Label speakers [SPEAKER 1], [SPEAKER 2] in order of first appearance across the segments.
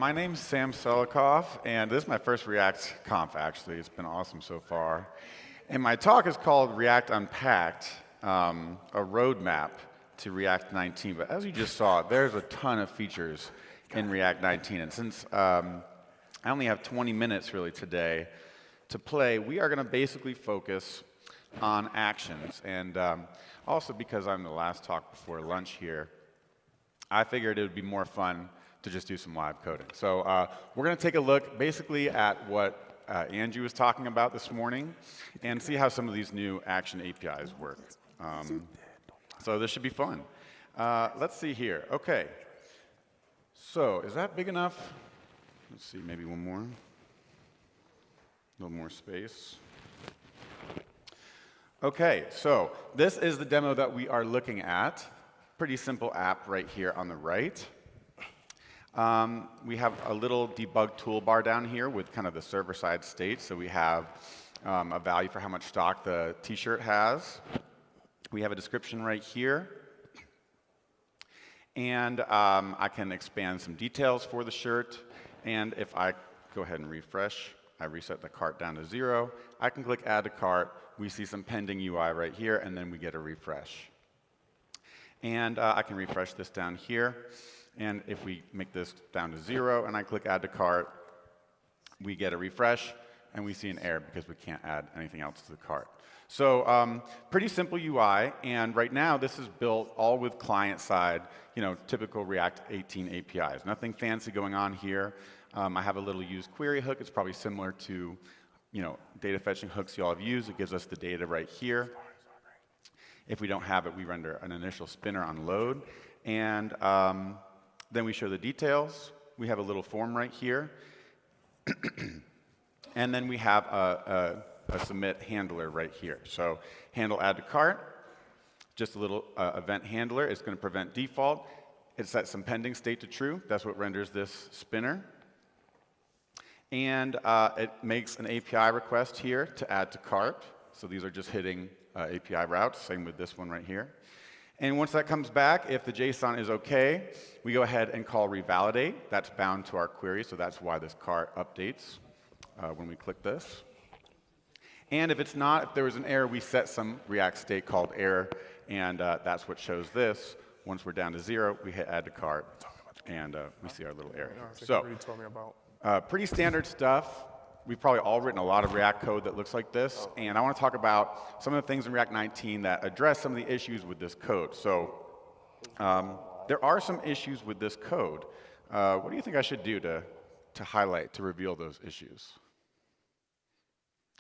[SPEAKER 1] My name's Sam Selikoff, and this is my first React Conf, actually. It's been awesome so far. And my talk is called React Unpacked, a roadmap to React 19. But as you just saw, there's a ton of features in React 19. And since I only have 20 minutes, really, today to play, we are going to basically focus on actions. And also because I'm the last talk before lunch here, I figured it would be more fun to just do some live coding. So we're going to take a look basically at what Andrew was talking about this morning and see how some of these new action APIs work. So this should be fun. Let's see here. OK. So is that big enough? Let's see, maybe one more. A little more space. OK, so this is the demo that we are looking at. Pretty simple app right here on the right. We have a little debug toolbar down here with kind of the server-side state. So we have a value for how much stock the t-shirt has. We have a description right here. And I can expand some details for the shirt. And if I go ahead and refresh, I reset the cart down to 0. I can click Add to Cart. We see some pending UI right here, and then we get a refresh. And I can refresh this down here. And if we make this down to 0 and I click Add to Cart, we get a refresh, and we see an error because we can't add anything else to the cart. So pretty simple UI. And right now, this is built all with client-side, typical React 18 APIs. Nothing fancy going on here. I have a little use query hook. It's probably similar to data fetching hooks you all have used. It gives us the data right here. If we don't have it, we render an initial spinner on load. And then we show the details. We have a little form right here. And then we have a submit handler right here. So handle add to cart, just a little event handler. It's going to prevent default. It sets some pending state to true. That's what renders this spinner. And it makes an API request here to add to cart. So these are just hitting API routes. Same with this one right here. And once that comes back, if the JSON is OK, we go ahead and call revalidate. That's bound to our query, so that's why this cart updates when we click this. And if it's not, if there was an error, we set some React state called error, and that's what shows this. Once we're down to 0, we hit add to cart, and we see our little error. So pretty standard stuff. We've probably all written a lot of React code that looks like this, and I want to talk about some of the things in React 19 that address some of the issues with this code. So there are some issues with this code. What do you think I should do to highlight, to reveal those issues?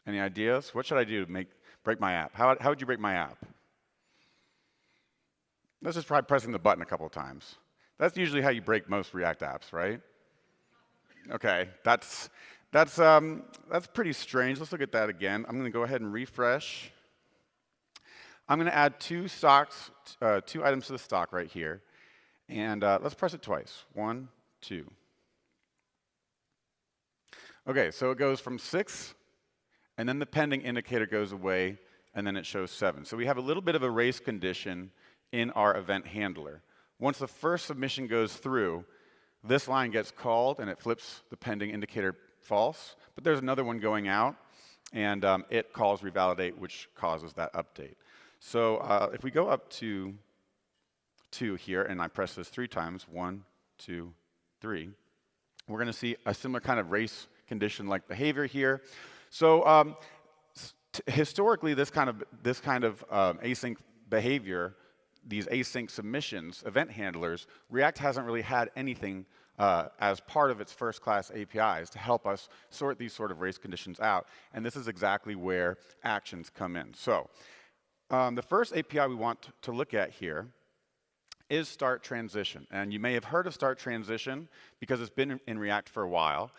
[SPEAKER 1] Any ideas? What should I do to break my app? How would you break my app? Let's just try pressing the button a couple of times. That's usually how you break most React apps, right? OK, that's pretty strange. Let's look at that again. I'm going to go ahead and refresh. I'm going to add two items to the stock right here. And let's press it twice. 1, 2. OK, so it goes from 6, and then the pending indicator goes away, and then it shows 7. So we have a little bit of a race condition in our event handler. Once the first submission goes through, this line gets called, and it flips the pending indicator false. But there's another one going out, and it calls revalidate, which causes that update. So if we go up to 2 here, and I press this 3 times, 1, 2, 3, we're going to see a similar kind of race condition-like behavior here. So historically, this kind of async behavior, these async submissions, event handlers, React hasn't really had anything as part of its first-class APIs to help us sort these sort of race conditions out. And this is exactly where actions come in. So the first API we want to look at here is start transition. And you may have heard of start transition because it's been in React for a while.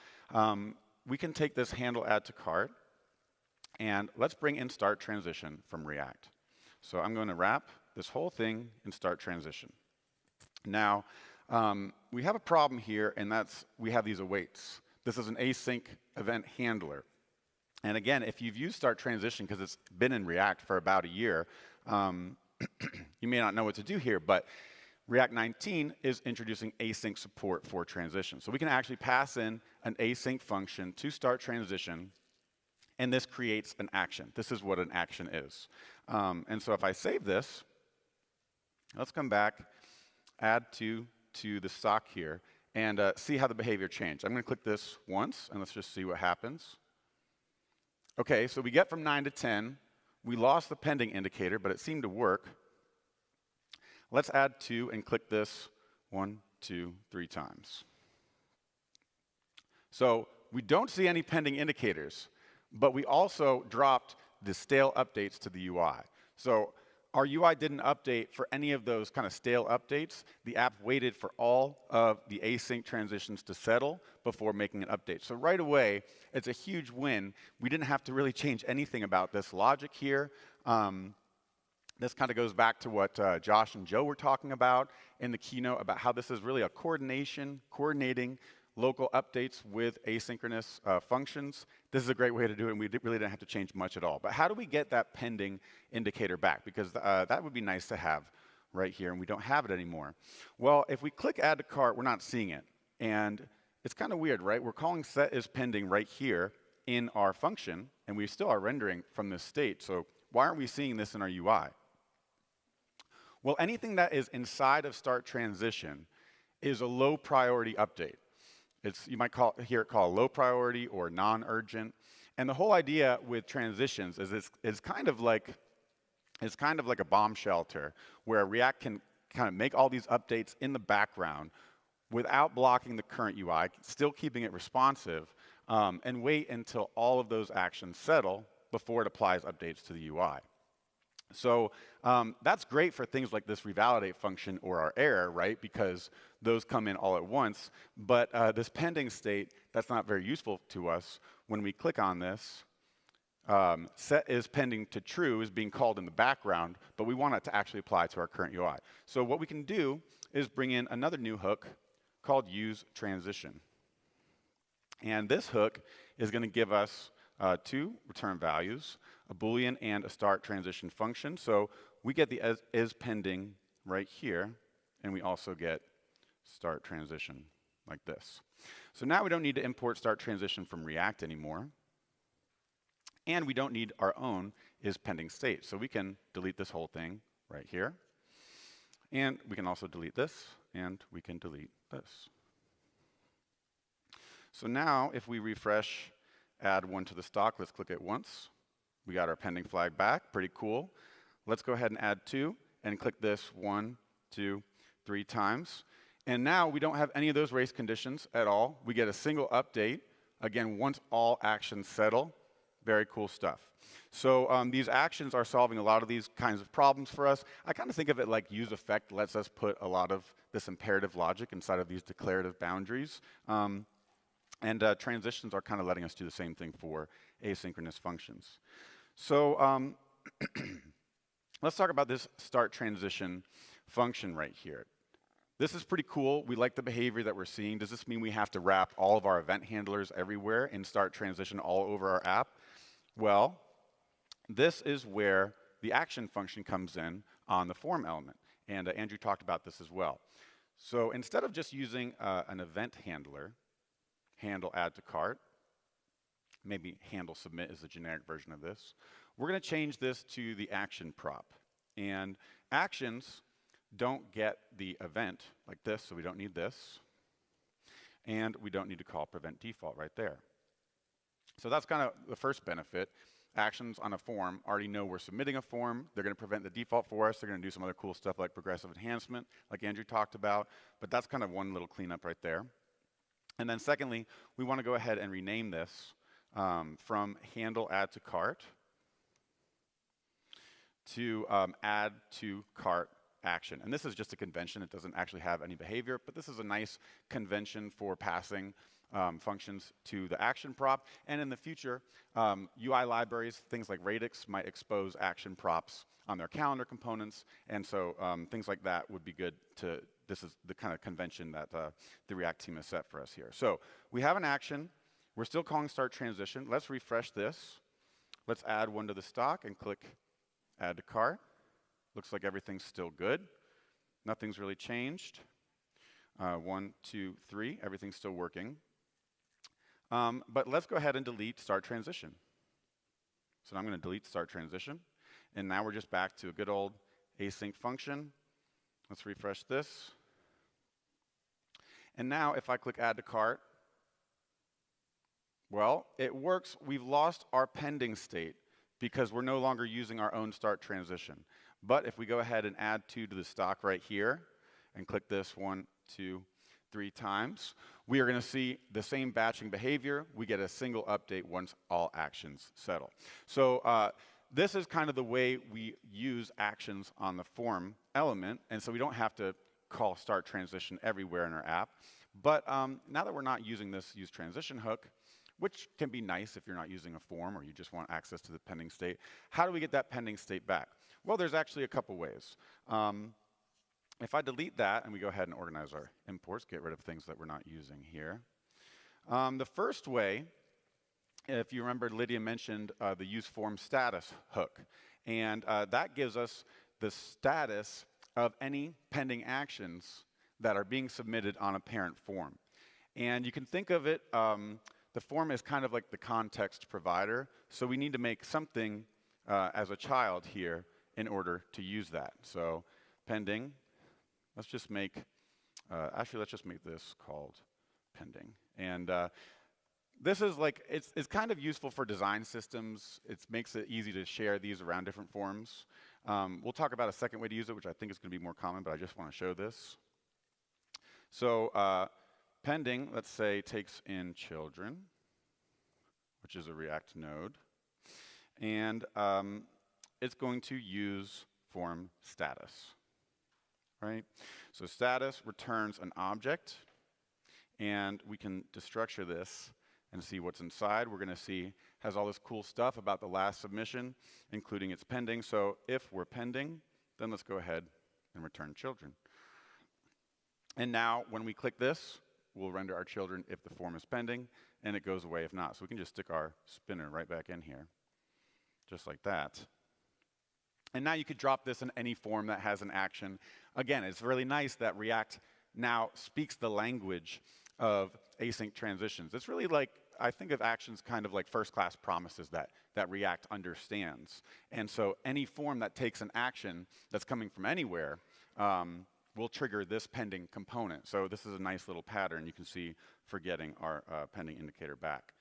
[SPEAKER 1] We can take this handle add to cart, and let's bring in start transition from React. So I'm going to wrap this whole thing in start transition. Now, we have a problem here, and that's we have these awaits. This is an async event handler. And again, if you've used start transition because it's been in React for about a year, you may not know what to do here. But React 19 is introducing async support for transition. So we can actually pass in an async function to start transition, and this creates an action. This is what an action is. And so if I save this, let's come back, add to the stock here, and see how the behavior changed. I'm going to click this once, and let's just see what happens. Okay, so we get from 9 to 10. We lost the pending indicator, but it seemed to work. Let's add 2 and click this 1, 2, 3 times. So we don't see any pending indicators, but we also dropped the stale updates to the UI. So our UI didn't update for any of those kind of stale updates. The app waited for all of the async transitions to settle before making an update. So right away, it's a huge win. We didn't have to really change anything about this logic here. This kind of goes back to what Josh and Joe were talking about in the keynote about how this is really a coordinating local updates with asynchronous functions. This is a great way to do it, and we really didn't have to change much at all. But how do we get that pending indicator back? Because that would be nice to have right here, and we don't have it anymore. Well, if we click Add to Cart, we're not seeing it. And it's kind of weird, right? We're calling setIsPending right here in our function, and we still are rendering from this state. So why aren't we seeing this in our UI? Well, anything that is inside of start transition is a low priority update. You might hear it called low priority or non-urgent. And the whole idea with transitions is it's kind of like a bomb shelter where React can kind of make all these updates in the background without blocking the current UI, still keeping it responsive, and wait until all of those actions settle before it applies updates to the UI. So that's great for things like this revalidate function or our error, right? Because those come in all at once. But this pending state, that's not very useful to us. When we click on this, setIsPending to true is being called in the background, but we want it to actually apply to our current UI. So what we can do is bring in another new hook called useTransition. And this hook is going to give us 2 return values, a Boolean and a start transition function. So we get the isPending right here, and we also get start transition like this. So now we don't need to import start transition from React anymore, and we don't need our own isPending state. So we can delete this whole thing right here, and we can also delete this, and we can delete this. So now if we refresh, add 1 to the stock, let's click it once. We got our pending flag back, pretty cool. Let's go ahead and add 2 and click this 1, 2, 3 times. And now we don't have any of those race conditions at all. We get a single update, again, once all actions settle. Very cool stuff. So these actions are solving a lot of these kinds of problems for us. I kind of think of it like useEffect lets us put a lot of this imperative logic inside of these declarative boundaries. And transitions are kind of letting us do the same thing for asynchronous functions. So let's talk about this start transition function right here. This is pretty cool. We like the behavior that we're seeing. Does this mean we have to wrap all of our event handlers everywhere and start transition all over our app? Well, this is where the action function comes in on the form element. And Andrew talked about this as well. So instead of just using an event handler, handle add to cart, maybe handle submit is the generic version of this, we're going to change this to the action prop. And actions don't get the event like this, so we don't need this. And we don't need to call prevent default right there. So that's kind of the first benefit. Actions on a form already know we're submitting a form. They're going to prevent the default for us. They're going to do some other cool stuff like progressive enhancement, like Andrew talked about. But that's kind of one little cleanup right there. And then secondly, we want to go ahead and rename this from handle add to cart to add to cart action. And this is just a convention. It doesn't actually have any behavior, but this is a nice convention for passing functions to the action prop. And in the future, UI libraries, things like Radix, might expose action props on their calendar components. And so things like that would be good to, this is the kind of convention that the React team has set for us here. So we have an action. We're still calling start transition. Let's refresh this. Let's add 1 to the stock and click add to cart. Looks like everything's still good. Nothing's really changed. 1, 2, 3, everything's still working. But let's go ahead and delete start transition. So I'm going to delete start transition. And now we're just back to a good old async function. Let's refresh this. And now if I click add to cart, well, it works. We've lost our pending state because we're no longer using our own start transition. But if we go ahead and add to the stock right here and click this 1, 2, 3 times, we are going to see the same batching behavior. We get a single update once all actions settle. So this is kind of the way we use actions on the form element, and so we don't have to call start transition everywhere in our app. But now that we're not using this use transition hook, which can be nice if you're not using a form or you just want access to the pending state, how do we get that pending state back? Well, there's actually a couple ways. If I delete that and we go ahead and organize our imports, get rid of things that we're not using here. The first way, if you remember, Lydia mentioned the use form status hook. And that gives us the status of any pending actions that are being submitted on a parent form. And you can think of it, the form is kind of like the context provider. So we need to make something as a child here in order to use that. So pending, let's just make, actually let's just make this called pending. And this is like, it's kind of useful for design systems. It makes it easy to share these around different forms. We'll talk about a second way to use it, which I think is going to be more common, but I just want to show this. So pending, let's say, takes in children, which is a React node. And it's going to use form status, right? So status returns an object, and we can destructure this and see what's inside. We're going to see has all this cool stuff about the last submission, including its pending. So if we're pending, then let's go ahead and return children. And now when we click this, we'll render our children if the form is pending, and it goes away if not. So we can just stick our spinner right back in here, just like that. And now you could drop this in any form that has an action. Again, it's really nice that React now speaks the language of async transitions. It's really like, I think of actions kind of like first-class promises that React understands. And so any form that takes an action that's coming from anywhere will trigger this pending component. So this is a nice little pattern you can see for getting our pending indicator back.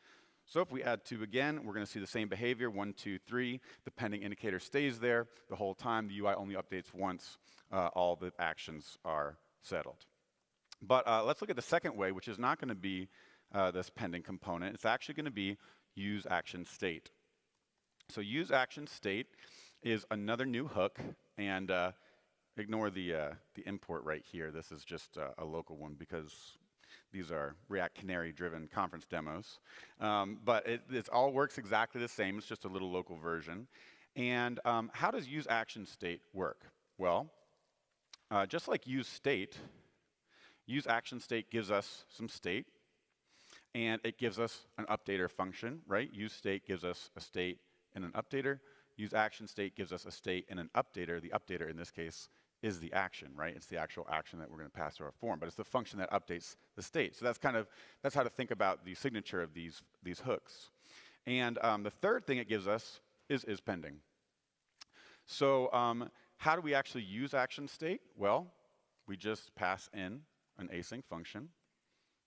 [SPEAKER 1] So if we add 2 again, we're going to see the same behavior, 1, 2, 3. The pending indicator stays there the whole time. The UI only updates once all the actions are settled. But let's look at the second way, which is not going to be this pending component. It's actually going to be use action state. So use action state is another new hook, and ignore the import right here. This is just a local one because these are React Canary-driven conference demos. But it all works exactly the same. It's just a little local version. And how does use action state work? Well, just like use state, use action state gives us some state, and it gives us an updater function, right? Use state gives us a state and an updater. Use action state gives us a state and an updater. The updater in this case is the action, right? It's the actual action that we're going to pass to our form, but it's the function that updates the state. So that's how to think about the signature of these hooks. And the third thing it gives us is pending. So how do we actually use action state? Well, we just pass in an async function,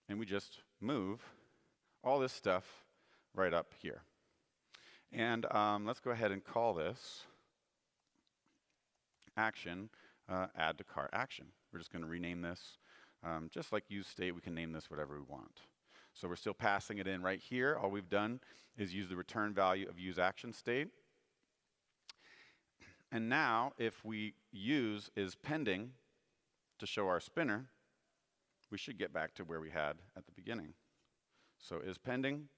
[SPEAKER 1] and we just move all this stuff right up here. And let's go ahead and call this action add to cart action. We're just going to rename this. Just like use state, we can name this whatever we want. So we're still passing it in right here. All we've done is use the return value of use action state. And now if we use is pending to show our spinner, we should get back to where we had at the beginning. So is pending.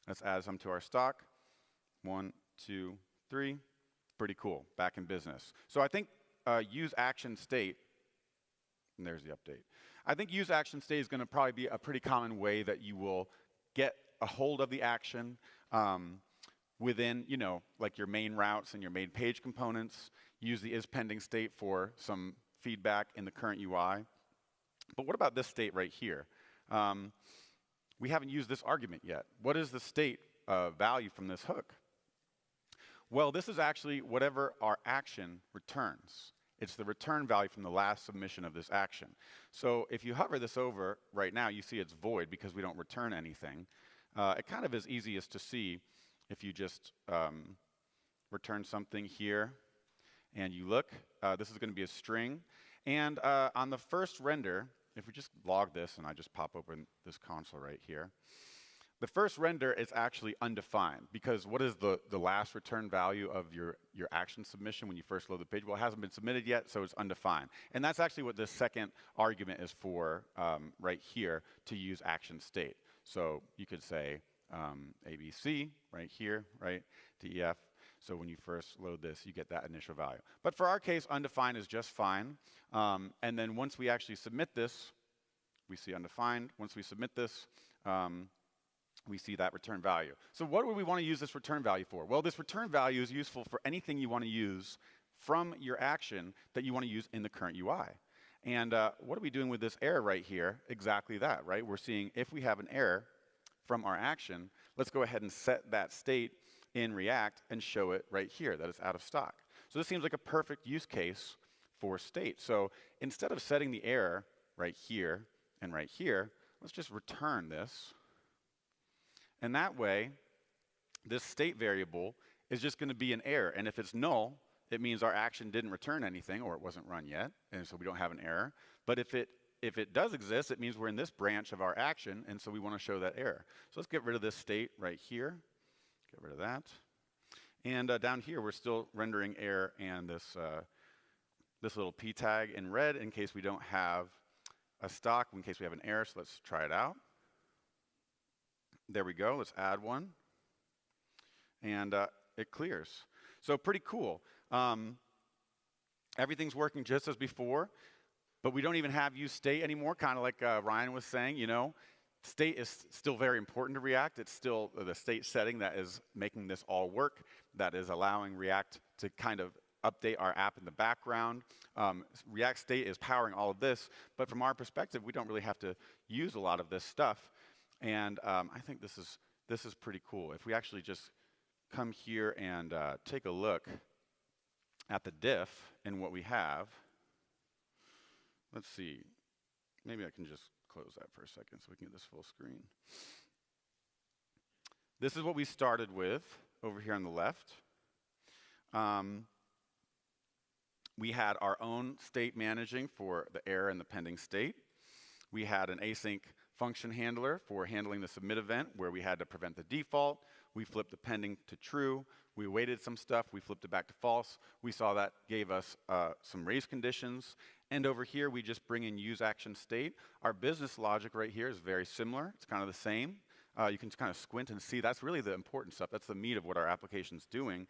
[SPEAKER 1] Let's add some to our stock. 1, 2, 3. Pretty cool. Back in business. So I think use action state, and there's the update. I think use action state is going to probably be a pretty common way that you will get a hold of the action within, like your main routes and your main page components. Use the is pending state for some feedback in the current UI. But what about this state right here? We haven't used this argument yet. What is the state value from this hook? Well, this is actually whatever our action returns. It's the return value from the last submission of this action. So if you hover this over right now, you see it's void because we don't return anything. It kind of is easiest to see if you just return something here and you look. This is going to be a string. And on the first render, if we just log this and I just pop open this console right here, the first render is actually undefined because what is the last return value of your action submission when you first load the page? Well, it hasn't been submitted yet, so it's undefined. And that's actually what this second argument is for right here, to use action state. So you could say ABC right here, right, DEF. So when you first load this, you get that initial value. But for our case, undefined is just fine. And then once we actually submit this, we see undefined. Once we submit this, we see that return value. So what do we want to use this return value for? Well, this return value is useful for anything you want to use from your action that you want to use in the current UI. And what are we doing with this error right here? Exactly that, right? We're seeing if we have an error from our action, let's go ahead and set that state in React and show it right here, that it's out of stock. So this seems like a perfect use case for state. So instead of setting the error right here and right here, let's just return this. And that way, this state variable is just going to be an error. And if it's null, it means our action didn't return anything, or it wasn't run yet, and so we don't have an error. But if it does exist, it means we're in this branch of our action, and so we want to show that error. So let's get rid of this state right here. Get rid of that. And down here, we're still rendering error and this little p tag in red in case we don't have a stock, in case we have an error. So let's try it out. There we go. Let's add one. And it clears. So pretty cool. Everything's working just as before, but we don't even have use state anymore, kind of like Ryan was saying, you know. State is still very important to React. It's still the state setting that is making this all work, that is allowing React to kind of update our app in the background. React state is powering all of this, but from our perspective, we don't really have to use a lot of this stuff. And I think this is pretty cool. If we actually just come here and take a look at the diff and what we have, let's see. Maybe I can just close that for a second so we can get this full screen. This is what we started with over here on the left. We had our own state managing for the error and the pending state. We had an async function handler for handling the submit event where we had to prevent the default. We flipped the pending to true. We waited some stuff. We flipped it back to false. We saw that gave us some raise conditions. And over here, we just bring in use action state. Our business logic right here is very similar. It's kind of the same. You can kind of squint and see that's really the important stuff. That's the meat of what our application's doing.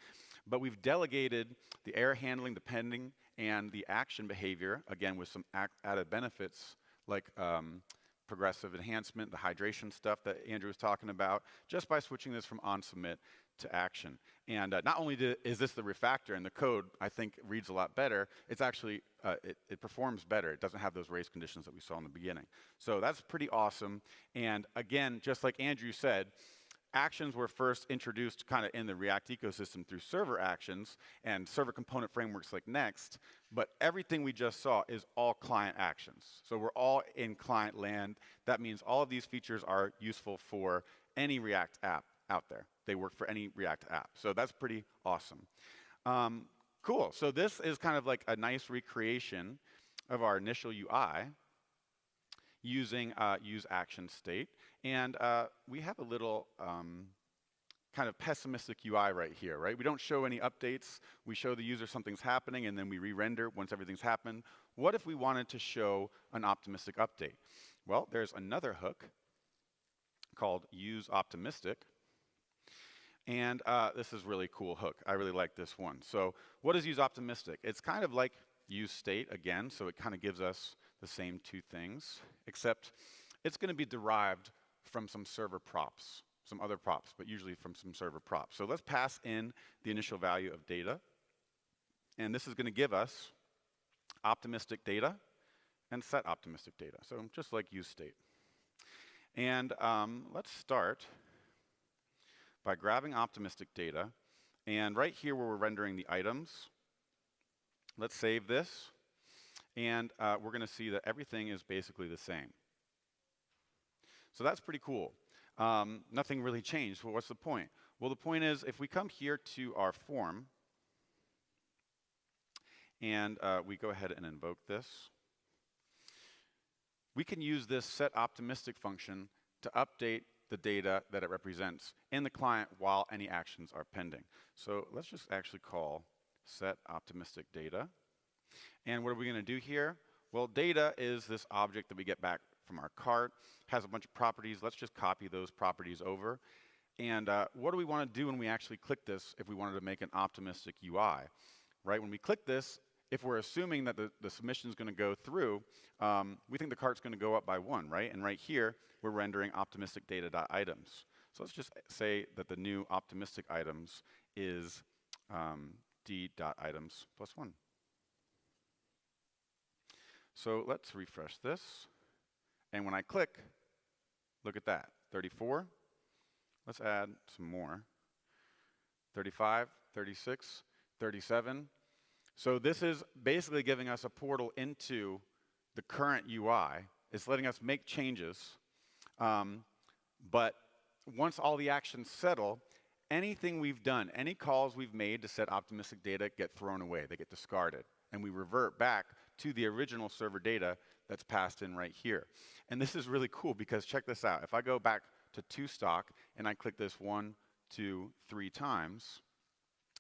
[SPEAKER 1] But we've delegated the error handling, the pending, and the action behavior, again, with some added benefits like progressive enhancement, the hydration stuff that Andrew was talking about, just by switching this from on submit to action. And not only is this the refactor, and the code, I think, reads a lot better, it's actually, it performs better. It doesn't have those race conditions that we saw in the beginning. So that's pretty awesome. And again, just like Andrew said, actions were first introduced kind of in the React ecosystem through server actions and server component frameworks like Next, but everything we just saw is all client actions. So we're all in client land. That means all of these features are useful for any React app out there. They work for any React app. So that's pretty awesome. Cool. So this is kind of like a nice recreation of our initial UI using use action state. And we have a little kind of pessimistic UI right here, right? We don't show any updates. We show the user something's happening, and then we re-render once everything's happened. What if we wanted to show an optimistic update? Well, there's another hook called use optimistic. And this is a really cool hook. I really like this one. So what is use optimistic? It's kind of like use state again, so it kind of gives us the same two things, except it's going to be derived from some server props, some other props, but usually from some server props. So let's pass in the initial value of data. And this is going to give us optimistic data and set optimistic data. So just like use state. And let's start by grabbing optimistic data. And right here where we're rendering the items, let's save this. And we're going to see that everything is basically the same. So that's pretty cool. Nothing really changed. Well, what's the point? Well, the point is if we come here to our form and we go ahead and invoke this, we can use this set optimistic function to update the data that it represents in the client while any actions are pending. So let's just actually call set optimistic data. And what are we going to do here? Well, data is this object that we get back from our cart, has a bunch of properties. Let's just copy those properties over. And what do we want to do when we actually click this if we wanted to make an optimistic UI? Right, when we click this, if we're assuming that the submission is going to go through, we think the cart's going to go up by 1, right? And right here, we're rendering optimistic data.items. So let's just say that the new optimistic items is d.items plus 1. So let's refresh this. And when I click, look at that, 34. Let's add some more. 35, 36, 37. So this is basically giving us a portal into the current UI. It's letting us make changes. But once all the actions settle, anything we've done, any calls we've made to set optimistic data get thrown away. They get discarded. And we revert back to the original server data that's passed in right here. And this is really cool because check this out. If I go back to toStock and I click this 1, 2, 3 times,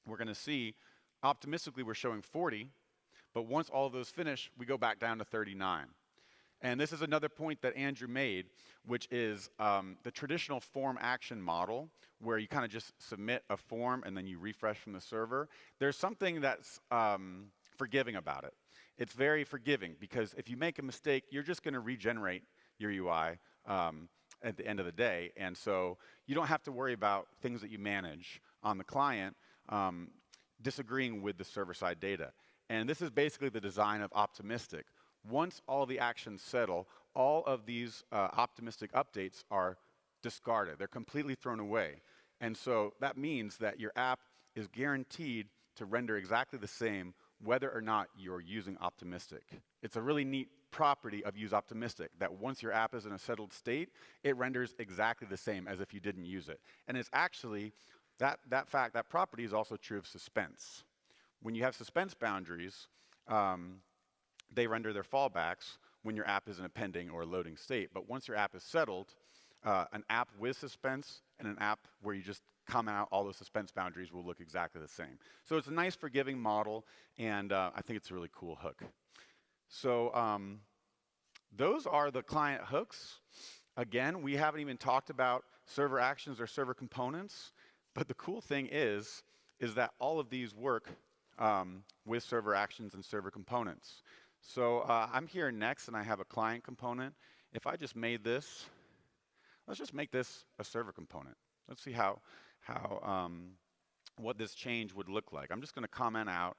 [SPEAKER 1] we're going to see optimistically we're showing 40, but once all of those finish, we go back down to 39. And this is another point that Andrew made, which is the traditional form action model, where you kind of just submit a form and then you refresh from the server. There's something that's forgiving about it. It's very forgiving because if you make a mistake, you're just going to regenerate your UI at the end of the day. And so you don't have to worry about things that you manage on the client disagreeing with the server-side data. And this is basically the design of optimistic. Once all the actions settle, all of these optimistic updates are discarded. They're completely thrown away. And so that means that your app is guaranteed to render exactly the same whether or not you're using optimistic. It's a really neat property of use optimistic, that once your app is in a settled state, it renders exactly the same as if you didn't use it. And it's actually, that property is also true of suspense. When you have suspense boundaries, they render their fallbacks when your app is in a pending or a loading state. But once your app is settled, an app with suspense and an app where you just comment out all those suspense boundaries will look exactly the same. So it's a nice forgiving model, and I think it's a really cool hook. So those are the client hooks. Again, we haven't even talked about server actions or server components, but the cool thing is that all of these work with server actions and server components. So I'm here next, and I have a client component. If I just made this, let's just make this a server component. Let's see what this change would look like. I'm just going to comment out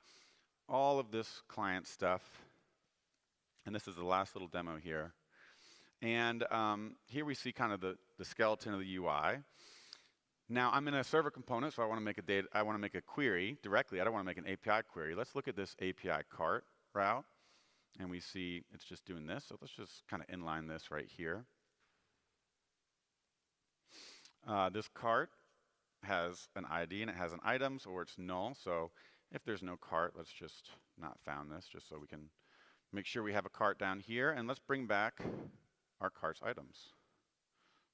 [SPEAKER 1] all of this client stuff. And this is the last little demo here. And here we see kind of the skeleton of the UI. Now I'm in a server component, so I want to make a query directly. I don't want to make an API query. Let's look at this API cart route. And we see it's just doing this. So let's just kind of inline this right here. This cart has an ID and it has an items, or it's null. So if there's no cart, let's just not found this, just so we can make sure we have a cart down here. And let's bring back our cart's items.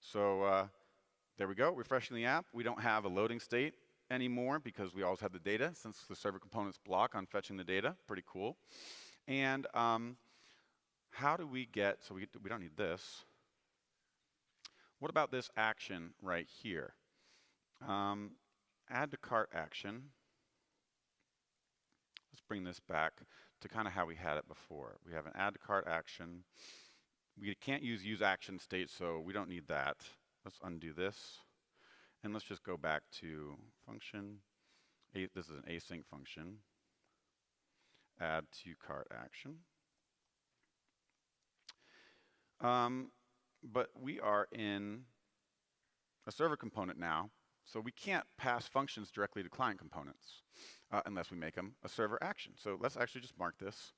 [SPEAKER 1] So there we go, refreshing the app. We don't have a loading state anymore because we always have the data, since the server components block on fetching the data. Pretty cool. And how do we get, so we don't need this. What about this action right here? Add to cart action. Let's bring this back to kind of how we had it before. We have an add to cart action. We can't use action state, so we don't need that. Let's undo this. And let's just go back to function. This is an async function. add to cart action. But we are in a server component now, so we can't pass functions directly to client components unless we make them a server action. So let's actually just mark this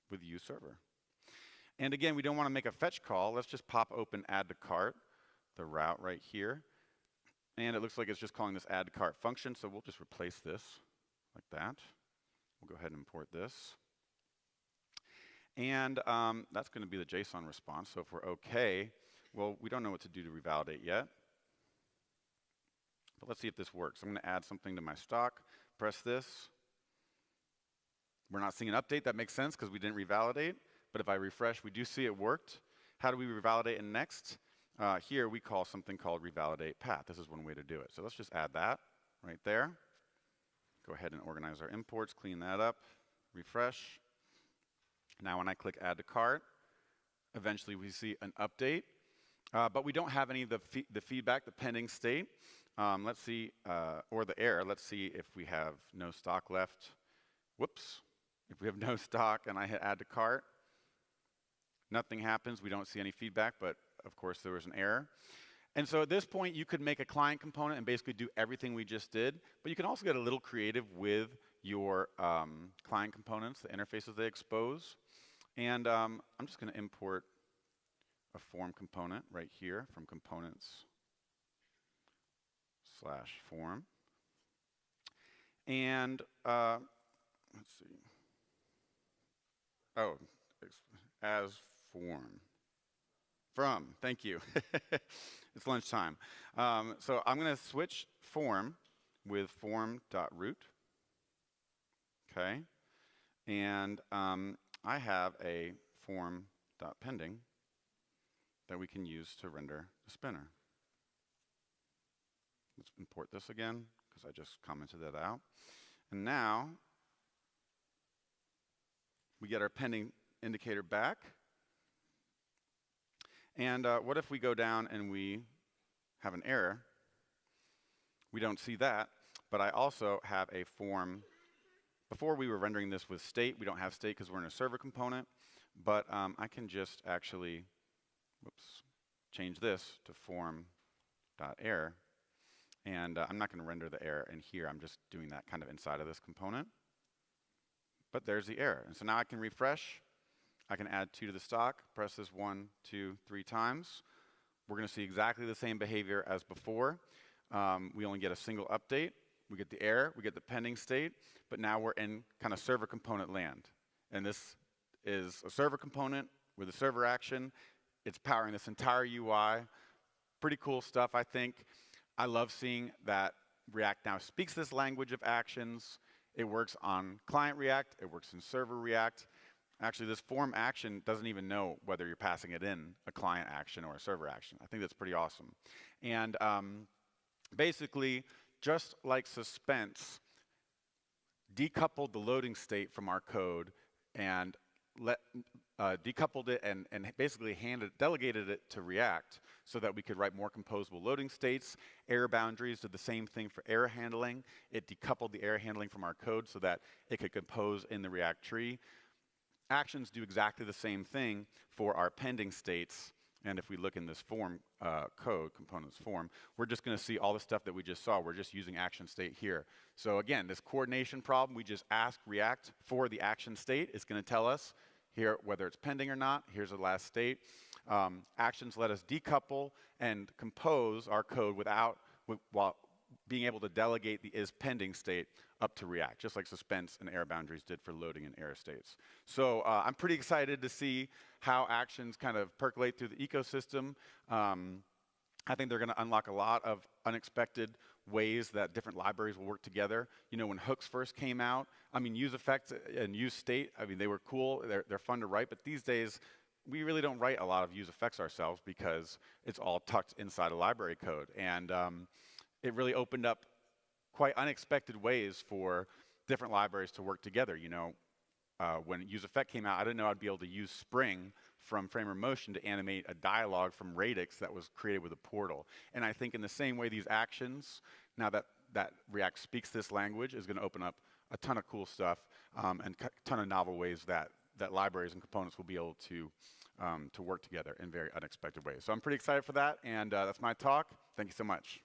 [SPEAKER 1] with use server. And again, we don't want to make a fetch call. Let's just pop open add to cart, the route right here. And it looks like it's just calling this add to cart function, so we'll just replace this like that. We'll go ahead and import this. And that's going to be the JSON response. So if we're OK, well, we don't know what to do to revalidate yet. But let's see if this works. I'm going to add something to my stock, press this. We're not seeing an update. That makes sense because we didn't revalidate. But if I refresh, we do see it worked. How do we revalidate in next? Here we call something called revalidate path. This is one way to do it. So let's just add that right there. Go ahead and organize our imports, clean that up, refresh. Now when I click add to cart, eventually we see an update. But we don't have any of the feedback, the pending state. Let's see, or the error. Let's see if we have no stock left. Whoops. If we have no stock and I hit add to cart, nothing happens. We don't see any feedback, but of course there was an error. And so at this point, you could make a client component and basically do everything we just did. But you can also get a little creative with your client components, the interfaces they expose. And I'm just going to import a form component right here from components/form. And let's see. Oh, as form. From, thank you. It's lunchtime. So I'm going to switch form with form.root. Okay. And I have a form.pending that we can use to render the spinner. Let's import this again, because I just commented that out. And now we get our pending indicator back. And what if we go down and we have an error? We don't see that, but I also have a form. Before we were rendering this with state. We don't have state because we're in a server component, but I can just actually, change this to form.error. And I'm not going to render the error in here. I'm just doing that kind of inside of this component. But there's the error. And so now I can refresh. I can add 2 to the stock, press this 1, 2, 3 times. We're going to see exactly the same behavior as before. We only get a single update. We get the error, we get the pending state, but now we're in kind of server component land. And this is a server component with a server action. It's powering this entire UI. Pretty cool stuff, I think. I love seeing that React now speaks this language of actions. It works on client React, it works in server React. Actually, this form action doesn't even know whether you're passing it in a client action or a server action. I think that's pretty awesome. And basically, just like suspense decoupled the loading state from our code and decoupled it and basically delegated it to React so that we could write more composable loading states. Error boundaries did the same thing for error handling. It decoupled the error handling from our code so that it could compose in the React tree. Actions do exactly the same thing for our pending states. And if we look in this form code, components form, we're just going to see all the stuff that we just saw. We're just using action state here. So again, this coordination problem, we just ask React for the action state. It's going to tell us here whether it's pending or not. Here's the last state. Actions let us decouple and compose our code while being able to delegate the is pending state up to React, just like suspense and error boundaries did for loading and error states. So I'm pretty excited to see how actions kind of percolate through the ecosystem. I think they're going to unlock a lot of unexpected ways that different libraries will work together. You know, when hooks first came out, I mean, use effects and use state, I mean, they were cool, they're fun to write, but these days, we really don't write a lot of use effects ourselves because it's all tucked inside a library code. And it really opened up quite unexpected ways for different libraries to work together. You know, when use effect came out, I didn't know I'd be able to use Spring from Framer Motion to animate a dialogue from Radix that was created with a portal. And I think in the same way, these actions, now that React speaks this language, is going to open up a ton of cool stuff and a ton of novel ways that libraries and components will be able to work together in very unexpected ways. So I'm pretty excited for that, and that's my talk. Thank you so much.